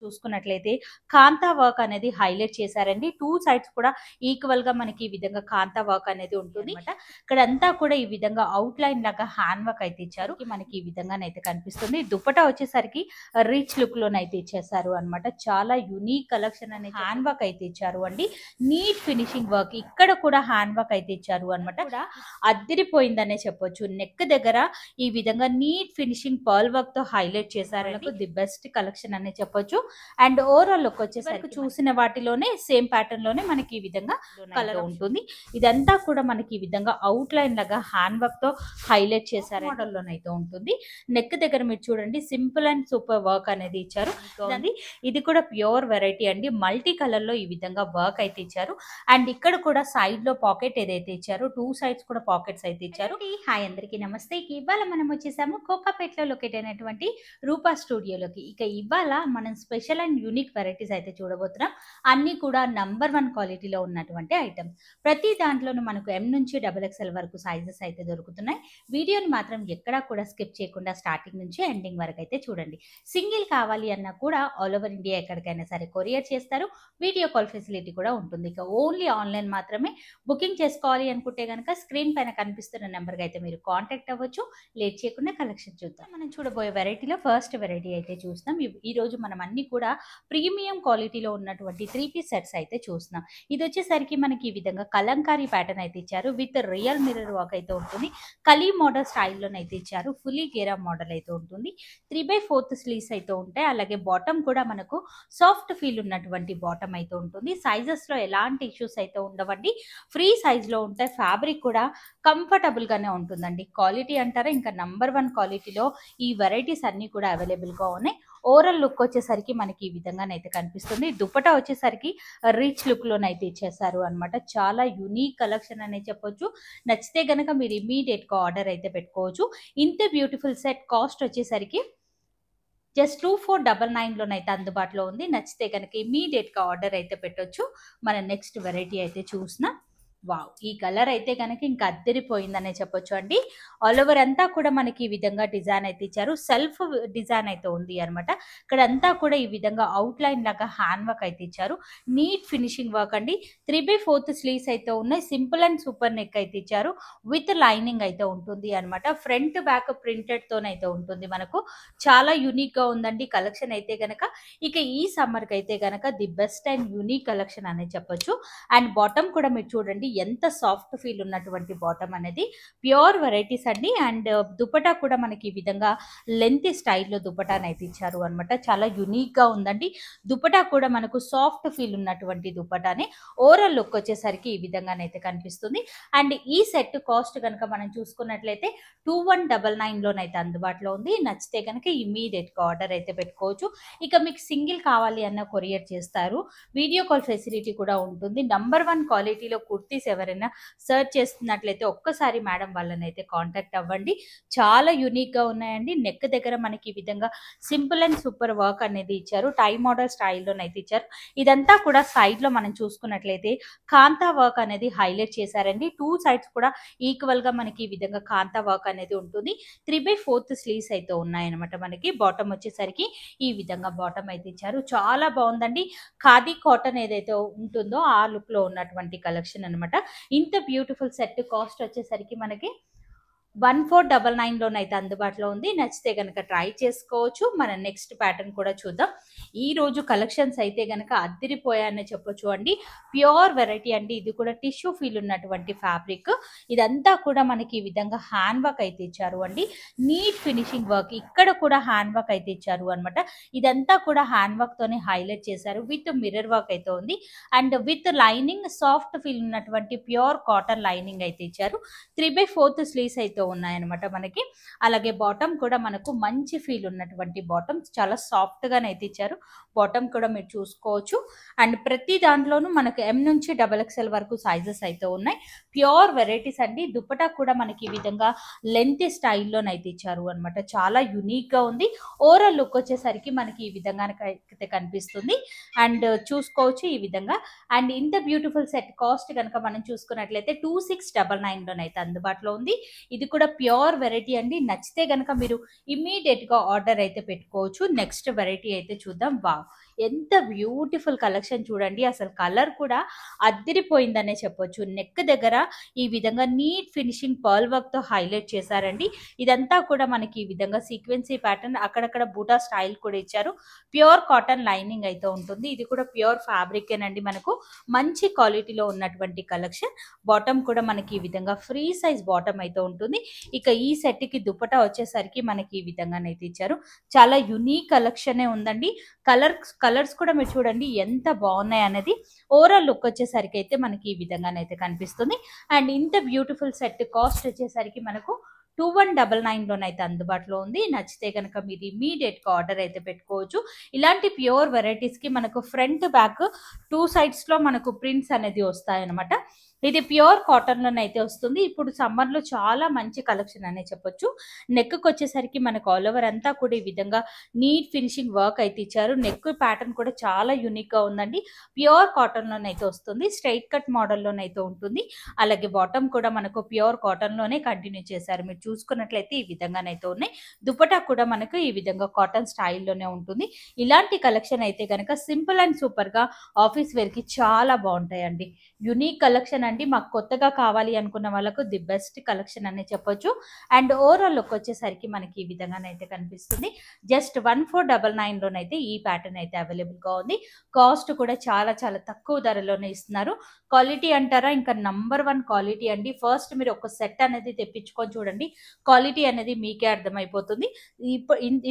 చూసుకున్నట్లయితే కాంతా వర్క్ అనేది హైలైట్ చేశారండి. 2 సైడ్స్ కూడా ఈక్వల్ గా మనకి ఈ విధంగా కాంతా వర్క్ అనేది ఉంటుంది అన్నమాట. ఇక్కడంతా కూడా ఈ విధంగా అవుట్ లైన్ లాగా హ్యాండ్ వర్క్ అయితే ఇచ్చారు. మనకి ఈ విధంగానైతే కనిపిస్తుంది. దుపట్టా వచ్చేసరికి రిచ్ లుక్ లోనైతే ఇచ్చేసారు అన్నమాట. చాలా యూనిక్ కలెక్షన్ అనేది హ్యాండ్ వర్క్ అయితే ఇచ్చారు అండి. నీట్ ఫినిషింగ్ వర్క్ ఇక్కడ కూడా హ్యాండ్ వర్క్ అయితే ఇచ్చారు అన్నమాట. కూడా అద్దిరిపోయిందనే చెప్పొచ్చు. నెక్ దగ్గర ఈ విధంగా నీట్ ఫినిషింగ్ పర్ల్ వర్క్ తో హైలైట్ చేశారు. ది బెస్ట్ కలెక్షన్ అనే చెప్పొచ్చు. అండ్ ఓవరాల్ లుక్ వచ్చేసరికి చూసిన వాటిలోనే సేమ్ ప్యాటర్న్ లోనే మనకి ఈ విధంగా కలర్ ఉంటుంది. ఇదంతా కూడా మనకి ఈ విధంగా అవుట్ లైన్ లాగా హ్యాండ్ వర్క్ తో హైలైట్ చేశారు మోడల్ లోనైతే ఉంటుంది. నెక్ దగ్గర మీరు చూడండి సింపుల్ అండ్ సూపర్ వర్క్ అనేది ఇచ్చారు. ఇది కూడా ప్యూర్ వెరైటీ అండి. మల్టీ కలర్ లో ఈ విధంగా వర్క్ అయితే ఇచ్చారు. అండ్ ఇక్కడ కూడా సైడ్ లో పాకెట్ ఏదైతే ఇచ్చారో 2 సైడ్స్ కూడా పాకెట్స్ అయితే ఇచ్చారు. హాయ్ అందరికి నమస్తే. ఇవాళ మనం వచ్చేసాము కోకాపేట్ లో లొకేట్ అయినటువంటి రూపా స్టూడియోలోకి. ఇక ఇవాళ మనం స్పెషల్ అండ్ యూనిక్ వెరైటీస్ అయితే చూడబోతున్నాం. అన్ని కూడా #1 క్వాలిటీలో ఉన్నటువంటి ఐటమ్స్. ప్రతి దాంట్లోనూ మనకు M నుంచి XXL వరకు సైజెస్ అయితే దొరుకుతున్నాయి. వీడియోని మాత్రం ఎక్కడా కూడా స్కిప్ చేయకుండా స్టార్టింగ్ నుంచి ఎండింగ్ వరకు అయితే చూడండి. సింగిల్ కావాలి అన్నా కూడా ఆల్ ఓవర్ ఇండియా ఎక్కడికైనా సరే కొరియర్ చేస్తారు. వీడియో కాల్ ఫెసిలిటీ కూడా ఉంటుంది. ఇక ఓన్లీ ఆన్లైన్ మాత్రమే. బుకింగ్ చేసుకోవాలి అనుకుంటే కనుక స్క్రీన్ పైన కనిపిస్తున్న నెంబర్కి అయితే మీరు కాంటాక్ట్ అవ్వచ్చు. లేట్ చేయకుండా కలెక్షన్ చూద్దాం. మనం చూడబోయే వెరైటీలో ఫస్ట్ వెరైటీ అయితే చూస్తున్నాం. ఈ రోజు మనం అన్ని కూడా ప్రీమియం క్వాలిటీలో ఉన్నటువంటి 3 పీస్ సెట్స్ అయితే చూస్తున్నాం. ఇది వచ్చేసరికి మనకి ఈ విధంగా కలంకారీ ప్యాటర్న్ అయితే ఇచ్చారు. విత్ రియల్ మిర్రర్ వర్క్ అయితే ఉంటుంది. కలీ మోడల్ స్టైల్లోనైతే ఇచ్చారు. ఫుల్లీ గేరా మోడల్ అయితే ఉంటుంది. 3/4 స్లీవ్స్ అయితే ఉంటాయి. అలాగే బాటమ్ కూడా మనకు సాఫ్ట్ ఫీల్ ఉన్నటువంటి బాటమ్ అయితే ఉంటుంది. సైజెస్ లో ఎలాంటి ఇష్యూస్ అయితే ఉండవండి. ఫ్రీ సైజ్ లో ఉంటాయి. ఫ్యాబ్రిక్ కూడా కంఫర్టబుల్ గానే ఉంటుందండి. క్వాలిటీ అంటారా ఇంకా #1 క్వాలిటీలో ఈ వెరైటీస్ అన్ని కూడా అవైలబుల్ గా ఉన్నాయి. ఓవరాల్ లుక్ వచ్చేసరికి మనకి ఈ విధంగానైతే కనిపిస్తుంది. దుపట్టా వచ్చేసరికి రిచ్ లుక్ లోనైతే ఇచ్చేసారు అన్నమాట. చాలా యూనిక్ కలెక్షన్ అనే చెప్పొచ్చు. నచ్చితే గనక మీరు ఇమీడియట్ గా ఆర్డర్ అయితే పెట్టుకోవచ్చు. ఇంత బ్యూటిఫుల్ సెట్ కాస్ట్ వచ్చేసరికి జస్ట్ 2499 లోనైతే అందుబాటులో ఉంది. నచ్చితే కనుక ఇమీడియట్ గా ఆర్డర్ అయితే పెట్టొచ్చు. మన నెక్స్ట్ వెరైటీ అయితే చూసిన వావ్, ఈ కలర్ అయితే కనుక ఇంకా అద్దరిపోయిందనే చెప్పొచ్చు అండి. ఆల్ ఓవర్ అంతా కూడా మనకి ఈ విధంగా డిజైన్ అయితే ఇచ్చారు. సెల్ఫ్ డిజైన్ అయితే ఉంది అనమాట. ఇక్కడ అంతా కూడా ఈ విధంగా అవుట్ లైన్ లాగా హ్యాండ్ వర్క్ అయితే ఇచ్చారు. నీట్ ఫినిషింగ్ వర్క్ అండి. 3/4 స్లీవ్స్ అయితే ఉన్నాయి. సింపుల్ అండ్ సూపర్ నెక్ అయితే ఇచ్చారు. విత్ లైనింగ్ అయితే ఉంటుంది అనమాట. ఫ్రంట్ బ్యాక్ ప్రింటెడ్ తోనైతే ఉంటుంది. మనకు చాలా యూనిక్ గా ఉందండి కలెక్షన్ అయితే గనక. ఇక ఈ సమ్మర్ కి అయితే గనక the best and unique collection అనేది చెప్పొచ్చు. అండ్ బాటమ్ కూడా మీరు చూడండి ఎంత సాఫ్ట్ ఫీల్ ఉన్నటువంటి బాటమ్ అనేది. ప్యూర్ వెరైటీస్ అండి. అండ్ దుపట్టా కూడా మనకి ఈ విధంగా లెంత్ స్టైల్లో దుపట్టాని అయితే ఇచ్చారు అనమాట. చాలా యూనిక్ గా ఉందండి. దుపట్టా కూడా మనకు సాఫ్ట్ ఫీల్ ఉన్నటువంటి దుపట్టానే. ఓవరాల్ లుక్ వచ్చేసరికి ఈ విధంగానైతే కనిపిస్తుంది. అండ్ ఈ సెట్ కాస్ట్ కనుక మనం చూసుకున్నట్లయితే 2199 లోనైతే అందుబాటులో ఉంది. నచ్చితే కనుక ఇమీడియట్ గా ఆర్డర్ అయితే పెట్టుకోవచ్చు. ఇక మీకు సింగిల్ కావాలి అన్న కొరియర్ చేస్తారు. వీడియో కాల్ ఫెసిలిటీ కూడా ఉంటుంది. #1 క్వాలిటీలో కుర్తీస్ ఎవరైనా సర్చ్ చేస్తున్నట్లయితే ఒక్కసారి మేడం వాళ్ళని అయితే కాంటాక్ట్ అవ్వండి. చాలా యూనిక్ గా ఉన్నాయండి. నెక్ దగ్గర మనకి ఈ విధంగా సింపుల్ అండ్ సూపర్ వర్క్ అనేది ఇచ్చారు. టై మోడల్ స్టైల్లోనైతే ఇచ్చారు. ఇదంతా కూడా సైడ్ లో మనం చూసుకున్నట్లయితే కాంతా వర్క్ అనేది హైలైట్ చేశారండి. 2 సైడ్స్ కూడా ఈక్వల్ గా మనకి ఈ విధంగా కాంతా వర్క్ అనేది ఉంటుంది. 3/4 స్లీవ్స్ అయితే ఉన్నాయన్నమాట. మనకి బాటమ్ వచ్చేసరికి ఈ విధంగా బాటమ్ అయితే ఇచ్చారు. చాలా బాగుందండి. ఖాదీ కాటన్ ఏదైతే ఉంటుందో ఆ లుక్ లో ఉన్నటువంటి కలెక్షన్ అనమాట. ఇంత బ్యూటిఫుల్ సెట్ కాస్ట్ వచ్చేసరికి మనకి 1499 లోనైతే అందుబాటులో ఉంది. నచ్చితే గనక ట్రై చేసుకోవచ్చు. మన నెక్స్ట్ ప్యాటర్న్ కూడా చూద్దాం. ఈ రోజు కలెక్షన్స్ అయితే గనక అద్దిరిపోయాయని చెప్పొచ్చు అండి. ప్యూర్ వెరైటీ అండి. ఇది కూడా టిష్యూ ఫీల్ ఉన్నటువంటి ఫ్యాబ్రిక్. ఇదంతా కూడా మనకి ఈ విధంగా హ్యాండ్ వర్క్ అయితే ఇచ్చారు అండి. నీట్ ఫినిషింగ్ వర్క్ ఇక్కడ కూడా హ్యాండ్ వర్క్ అయితే ఇచ్చారు అనమాట. ఇదంతా కూడా హ్యాండ్ వర్క్ తోనే హైలైట్ చేశారు. విత్ మిర్రర్ వర్క్ అయితే ఉంది. And with lining soft feel ఉన్నటువంటి ప్యూర్ కాటన్ లైనింగ్ అయితే ఇచ్చారు. 3/4 స్లీవ్స్ అయితే ఉన్నాయన్నమాట మనకి. అలాగే బాటమ్ కూడా మనకు మంచి ఫీల్ ఉన్నటువంటి బాటమ్. చాలా సాఫ్ట్ గానైతే ఇచ్చారు. బాటమ్ కూడా మీరు చూసుకోవచ్చు. అండ్ ప్రతి దాంట్లోనూ మనకు M నుంచి XXL వరకు సైజెస్ అయితే ఉన్నాయి. ప్యూర్ వెరైటీస్ అండి. దుపట్టా కూడా మనకి ఈ విధంగా లెంత్ స్టైల్లోనైతే ఇచ్చారు అనమాట. చాలా యూనిక్ గా ఉంది. ఓవరాల్ లుక్ వచ్చేసరికి మనకి ఈ విధంగా అయితే కనిపిస్తుంది. అండ్ చూసుకోవచ్చు ఈ విధంగా. అండ్ ఇంత బ్యూటిఫుల్ సెట్ కాస్ట్ కనుక మనం చూసుకున్నట్లయితే 2699 లోనైతే అందుబాటులో ఉంది. ఇది కూడా ప్యూర్ వెరైటీ అండి. నచ్చితే గనక మీరు ఇమ్మీడియట్ గా ఆర్డర్ అయితే పెట్టుకోవచ్చు. నెక్స్ట్ వెరైటీ అయితే చూద్దాం. వావ్, ఎంత బ్యూటిఫుల్ కలెక్షన్ చూడండి. అసలు కలర్ కూడా అద్దిరిపోయిందనే చెప్పొచ్చు. నెక్ దగ్గర ఈ విధంగా నీట్ ఫినిషింగ్ పర్ల్ వర్క్ తో హైలైట్ చేశారండి. ఇదంతా కూడా మనకి ఈ విధంగా సీక్వెన్సీ ప్యాటర్న్, అక్కడక్కడ బూటా స్టైల్ కూడా ఇచ్చారు. ప్యూర్ కాటన్ లైనింగ్ అయితే ఉంటుంది. ఇది కూడా ప్యూర్ ఫ్యాబ్రిక్ ఏనండి. మనకు మంచి క్వాలిటీలో ఉన్నటువంటి కలెక్షన్. బాటమ్ కూడా మనకి ఈ విధంగా ఫ్రీ సైజ్ బాటమ్ అయితే ఉంటుంది. ఇక ఈ సెట్ కి దుపట్టా వచ్చేసరికి మనకి ఈ విధంగానైతే ఇచ్చారు. చాలా యునిక్ కలెక్షన్ ఉందండి. కలర్స్ కూడా మీరు చూడండి ఎంత బాగున్నాయి అనేది. ఓవరాల్ లుక్ వచ్చేసరికి అయితే మనకి ఈ విధంగానైతే కనిపిస్తుంది. అండ్ ఇంత బ్యూటిఫుల్ సెట్ కాస్ట్ వచ్చేసరికి మనకు 2199 లోనైతే అందుబాటులో ఉంది. నచ్చితే కనుక మీరు ఇమీడియట్ గా ఆర్డర్ అయితే పెట్టుకోవచ్చు. ఇలాంటి ప్యూర్ వెరైటీస్ కి మనకు ఫ్రంట్ బ్యాక్ 2 సైడ్స్ లో మనకు ప్రింట్స్ అనేది వస్తాయన్నమాట. ఇది ప్యూర్ కాటన్ లోనైతే వస్తుంది. ఇప్పుడు సమ్మర్ లో చాలా మంచి కలెక్షన్ అనే చెప్పొచ్చు. నెక్ కి వచ్చేసరికి మనకు ఆల్ ఓవర్ అంతా కూడా ఈ విధంగా నీట్ ఫినిషింగ్ వర్క్ అయితే ఇచ్చారు. నెక్ ప్యాటర్న్ కూడా చాలా యూనిక్ గా ఉందండి. ప్యూర్ కాటన్ లోనైతే వస్తుంది. స్ట్రైట్ కట్ మోడల్ లోనైతే ఉంటుంది. అలాగే బాటమ్ కూడా మనకు ప్యూర్ కాటన్ లోనే కంటిన్యూ చేశారు. మీరు చూసుకున్నట్లయితే ఈ విధంగానైతే ఉన్నాయి. దుపట్టా కూడా మనకు ఈ విధంగా కాటన్ స్టైల్లోనే ఉంటుంది. ఇలాంటి కలెక్షన్ అయితే కనుక సింపుల్ అండ్ సూపర్ గా ఆఫీస్ వేర్ కి చాలా బాగుంటాయండి. యునిక్ కలెక్షన్ అండి. మాకు కొత్తగా కావాలి అనుకున్న వాళ్ళకు ది బెస్ట్ కలెక్షన్ అనే చెప్పొచ్చు. అండ్ ఓవరాల్ లుక్ వచ్చేసరికి మనకి ఈ విధంగానైతే కనిపిస్తుంది. జస్ట్ 1499 లోనైతే ఈ ప్యాటర్న్ అయితే అవైలబుల్ గా ఉంది. కాస్ట్ కూడా చాలా చాలా తక్కువ ధరలోనే ఇస్తున్నారు. క్వాలిటీ అంటారా, ఇంకా #1 క్వాలిటీ అండి. ఫస్ట్ మీరు ఒక సెట్ అనేది తెప్పించుకొని చూడండి. క్వాలిటీ అనేది మీకే అర్థమైపోతుంది.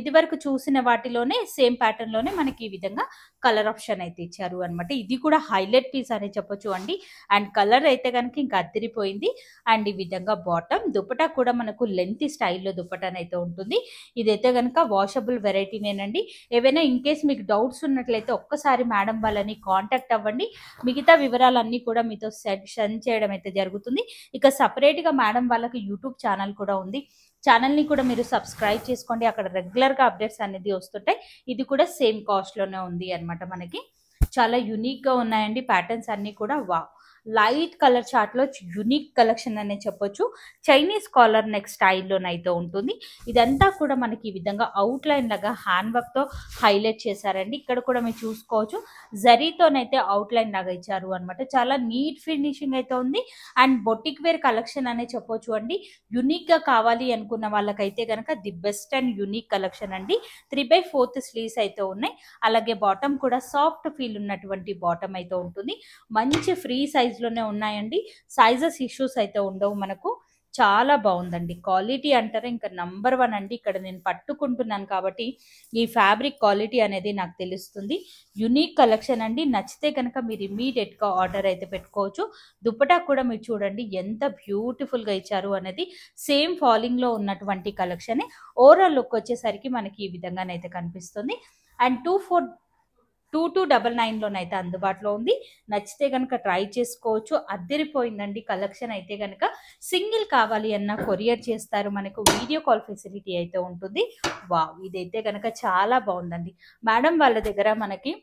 ఇది వరకు చూసిన వాటిలోనే సేమ్ ప్యాటర్న్ లోనే మనకి ఈ విధంగా కలర్ ఆప్షన్ అయితే ఇచ్చారు అనమాట. ఇది కూడా హైలైట్ పీస్ అనే చెప్పొచ్చు అండి. అండ్ కలర్ అయితే కనుక ఇంకా అదిరిపోయింది. అండ్ ఈ విధంగా బాటమ్ దుపట్టా కూడా మనకు లెంత్ స్టైల్లో దుపట్టానైతే ఉంటుంది. ఇదైతే కనుక వాషబుల్ వెరైటీనేనండి. ఏవైనా ఇన్ కేస్ మీకు డౌట్స్ ఉన్నట్లయితే ఒక్కసారి మేడం వాళ్ళని కాంటాక్ట్ అవ్వండి. మిగతా వివరాలన్నీ కూడా మీతో సెండ్ చేయడం అయితే జరుగుతుంది. ఇక సపరేట్ గా మేడం వాళ్ళకి యూట్యూబ్ ఛానల్ కూడా ఉంది. ఛానల్ ని కూడా మీరు సబ్స్క్రైబ్ చేసుకోండి. అక్కడ రెగ్యులర్ గా అప్డేట్స్ అనేది వస్తుంటాయి. ఇది కూడా సేమ్ కాస్ట్ లోనే ఉంది అన్నమాట. మనకి చాలా యునిక్ గా ఉన్నాయండి ప్యాటర్న్స్ అన్ని కూడా. వావ్, లైట్ కలర్ చార్ట్ లో యునిక్ కలెక్షన్ అనే చెప్పొచ్చు. చైనీస్ కాలర్ నెక్ స్టైల్లోనైతే ఉంటుంది. ఇదంతా కూడా మనకి ఈ విధంగా అవుట్ లైన్ లాగా హ్యాండ్ వర్క్ తో హైలైట్ చేశారండి. ఇక్కడ కూడా మీరు చూసుకోవచ్చు, జరీతోనైతే అవుట్ లైన్ లాగా ఇచ్చారు అనమాట. చాలా నీట్ ఫినిషింగ్ అయితే ఉంది. అండ్ బొటిక్ వేర్ కలెక్షన్ అనే చెప్పొచ్చు అండి. యునిక్ గా కావాలి అనుకున్న వాళ్ళకైతే కనుక the best and unique collection అండి. 3/4 స్లీవ్స్ అయితే ఉన్నాయి. అలాగే బాటమ్ కూడా సాఫ్ట్ ఫీల్ ఉన్నటువంటి బాటమ్ అయితే ఉంటుంది. మంచి ఫ్రీ సైజ్ లోనే ఉన్నాయండి. సైజెస్ ఇష్యూస్ అయితే ఉండవు మనకు. చాలా బాగుందండి. క్వాలిటీ అంటారా ఇంకా #1 అండి. ఇక్కడ నేను పట్టుకుంటున్నాను కాబట్టి ఈ ఫ్యాబ్రిక్ క్వాలిటీ అనేది నాకు తెలుస్తుంది. యునిక్ కలెక్షన్ అండి. నచ్చితే కనుక మీరు ఇమీడియట్ గా ఆర్డర్ అయితే పెట్టుకోవచ్చు. దుపట్టా కూడా మీరు చూడండి ఎంత బ్యూటిఫుల్ గా ఇచ్చారు అనేది. సేమ్ ఫాలింగ్ లో ఉన్నటువంటి కలెక్షన్. ఓవరాల్ లుక్ వచ్చేసరికి మనకి ఈ విధంగానైతే కనిపిస్తుంది. అండ్ 2299 లోనైతే అందుబాటులో ఉంది. నచ్చితే కనుక ట్రై చేసుకోవచ్చు. అద్దరిపోయిందండి కలెక్షన్ అయితే కనుక. సింగిల్ కావాలి అన్న కొరియర్ చేస్తారు. మనకు వీడియో కాల్ ఫెసిలిటీ అయితే ఉంటుంది. వావ్, ఇదైతే కనుక చాలా బాగుందండి. మేడం వాళ్ళ దగ్గర మనకి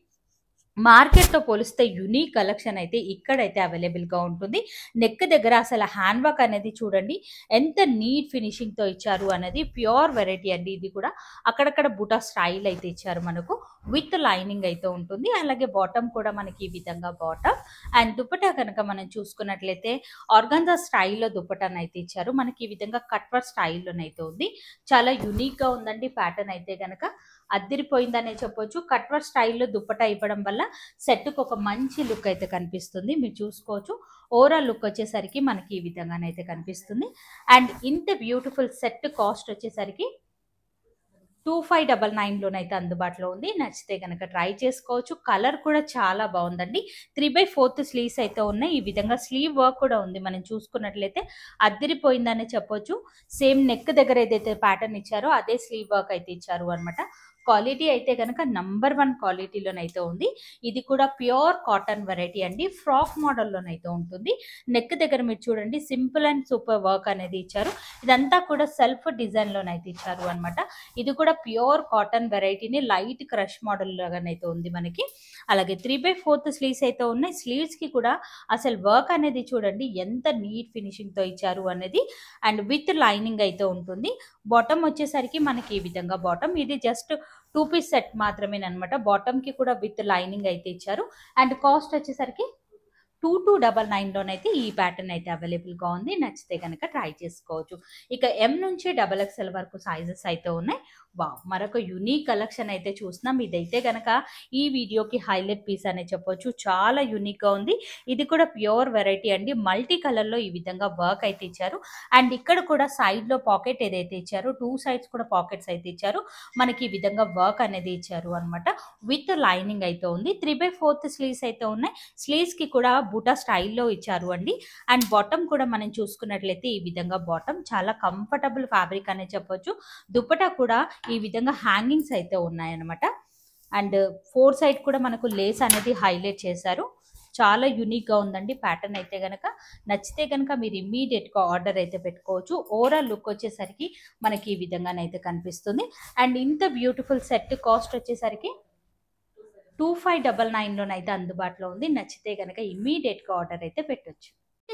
మార్కెట్ తో పోలిస్తే యునిక్ కలెక్షన్ అయితే ఇక్కడైతే అవైలబుల్ గా ఉంటుంది. నెక్ దగ్గర అసలు హ్యాండ్ వర్క్ అనేది చూడండి ఎంత నీట్ ఫినిషింగ్ తో ఇచ్చారు అనేది. ప్యూర్ వెరైటీ అండి. ఇది కూడా అక్కడక్కడ బుటా స్టైల్ అయితే ఇచ్చారు మనకు. విత్ లైనింగ్ అయితే ఉంటుంది. అలాగే బాటమ్ కూడా మనకి ఈ విధంగా బాటమ్. అండ్ దుపట్టా కనుక మనం చూసుకున్నట్లయితే ఆర్గాన్జా స్టైల్లో దుపట్టానైతే ఇచ్చారు. మనకి ఈ విధంగా కట్వర్ స్టైల్లోనైతే ఉంది. చాలా యునిక్ గా ఉందండి ప్యాటర్న్ అయితే కనుక. అద్దిరిపోయిందనే చెప్పొచ్చు. కట్వర్ స్టైల్లో దుపట్టా ఇవ్వడం వల్ల సెట్కు ఒక మంచి లుక్ అయితే కనిపిస్తుంది. మీరు చూసుకోవచ్చు. ఓవరాల్ లుక్ వచ్చేసరికి మనకి ఈ విధంగానైతే కనిపిస్తుంది. అండ్ ఇంత బ్యూటిఫుల్ సెట్ కాస్ట్ వచ్చేసరికి 2599 లోనైతే అందుబాటులో ఉంది. నచ్చితే కనుక ట్రై చేసుకోవచ్చు. కలర్ కూడా చాలా బాగుందండి. 3/4 స్లీవ్స్ అయితే ఉన్నాయి. ఈ విధంగా స్లీవ్ వర్క్ కూడా ఉంది. మనం చూసుకున్నట్లయితే అద్దిరిపోయిందనే చెప్పొచ్చు. సేమ్ నెక్ దగ్గర ఏదైతే ప్యాటర్న్ ఇచ్చారో అదే స్లీవ్ వర్క్ అయితే ఇచ్చారు అనమాట. క్వాలిటీ అయితే కనుక #1 క్వాలిటీలోనైతే ఉంది. ఇది కూడా ప్యూర్ కాటన్ వెరైటీ అండి. ఫ్రాక్ మోడల్లోనైతే ఉంటుంది. నెక్ దగ్గర మీరు చూడండి సింపుల్ అండ్ సూపర్ వర్క్ అనేది ఇచ్చారు. ఇదంతా కూడా సెల్ఫ్ డిజైన్ లోనైతే ఇచ్చారు అనమాట. ఇది కూడా ప్యూర్ కాటన్ వెరైటీని లైట్ క్రష్ మోడల్ లాగానైతే ఉంది మనకి. అలాగే 3/4 స్లీవ్స్ అయితే ఉన్నాయి. స్లీవ్స్ కి కూడా అసలు వర్క్ అనేది చూడండి ఎంత నీట్ ఫినిషింగ్ తో ఇచ్చారు అనేది. అండ్ విత్ లైనింగ్ అయితే ఉంటుంది. బాటమ్ వచ్చేసరికి మనకి ఈ విధంగా బాటమ్. ఇది జస్ట్ టూ పీస్ సెట్ మాత్రమేనమాట. బాటమ్ కి కూడా విత్ లైనింగ్ అయితే ఇచ్చారు. అండ్ కాస్ట్ వచ్చేసరికి 2299లోనైతే ఈ ప్యాటర్న్ అయితే అవైలబుల్గా ఉంది. నచ్చితే కనుక ట్రై చేసుకోవచ్చు. ఇక ఎం నుంచి XXL వరకు సైజెస్ అయితే ఉన్నాయి. వావ్, మరొక యూనిక్ కలెక్షన్ అయితే చూస్తున్నాం. ఇదైతే కనుక ఈ వీడియోకి హైలైట్ పీస్ అనే చెప్పొచ్చు. చాలా యూనిక్గా ఉంది. ఇది కూడా ప్యూర్ వెరైటీ అండి. మల్టీ కలర్లో ఈ విధంగా వర్క్ అయితే ఇచ్చారు. అండ్ ఇక్కడ కూడా సైడ్లో పాకెట్ ఏదైతే ఇచ్చారో 2 సైడ్స్ కూడా పాకెట్స్ అయితే ఇచ్చారు. మనకి ఈ విధంగా వర్క్ అనేది ఇచ్చారు అనమాట. విత్ లైనింగ్ అయితే ఉంది. 3/4 స్లీవ్స్ అయితే ఉన్నాయి. స్లీవ్స్ కి కూడా బూటా స్టైల్లో ఇచ్చారు అండి. అండ్ బాటమ్ కూడా మనం చూసుకున్నట్లయితే ఈ విధంగా బాటమ్ చాలా కంఫర్టబుల్ ఫ్యాబ్రిక్ అనే చెప్పొచ్చు. దుపట్టా కూడా ఈ విధంగా హ్యాంగింగ్స్ అయితే ఉన్నాయన్నమాట. అండ్ 4 సైడ్ కూడా మనకు లేస్ అనేది హైలైట్ చేశారు. చాలా యూనిక్గా ఉందండి ప్యాటర్న్ అయితే గనక. నచ్చితే కనుక మీరు ఇమ్మీడియట్గా ఆర్డర్ అయితే పెట్టుకోవచ్చు. ఓవరాల్ లుక్ వచ్చేసరికి మనకి ఈ విధంగానైతే కనిపిస్తుంది. అండ్ ఇంత బ్యూటిఫుల్ సెట్ కాస్ట్ వచ్చేసరికి 2599లోనైతే అందుబాటులో ఉంది. నచ్చితే కనుక ఇమ్మీడియట్గా ఆర్డర్ అయితే పెట్టొచ్చు.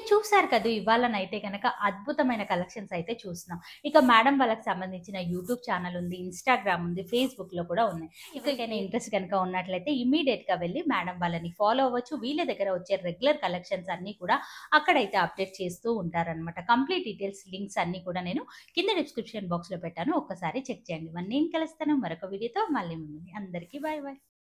చూసారు కదా, ఇవాళనైతే కనుక అద్భుతమైన కలెక్షన్స్ అయితే చూస్తున్నాం. ఇక మేడం వాళ్ళకి సంబంధించిన యూట్యూబ్ ఛానల్ ఉంది, ఇన్స్టాగ్రామ్ ఉంది, ఫేస్బుక్లో కూడా ఉన్నాయి. ఇకైనా ఇంట్రెస్ట్ కనుక ఉన్నట్లయితే ఇమీడియట్గా వెళ్ళి మేడం వాళ్ళని ఫాలో అవ్వచ్చు. వీళ్ళ దగ్గర వచ్చే రెగ్యులర్ కలెక్షన్స్ అన్నీ కూడా అక్కడైతే అప్డేట్ చేస్తూ ఉంటారనమాట. కంప్లీట్ డీటెయిల్స్ లింక్స్ అన్నీ కూడా నేను కింద డిస్క్రిప్షన్ బాక్స్లో పెట్టాను. ఒక్కసారి చెక్ చేయండి. నేను కలుస్తాను మరొక వీడియోతో. మళ్ళీ మిమ్మల్ని అందరికీ బాయ్ బాయ్.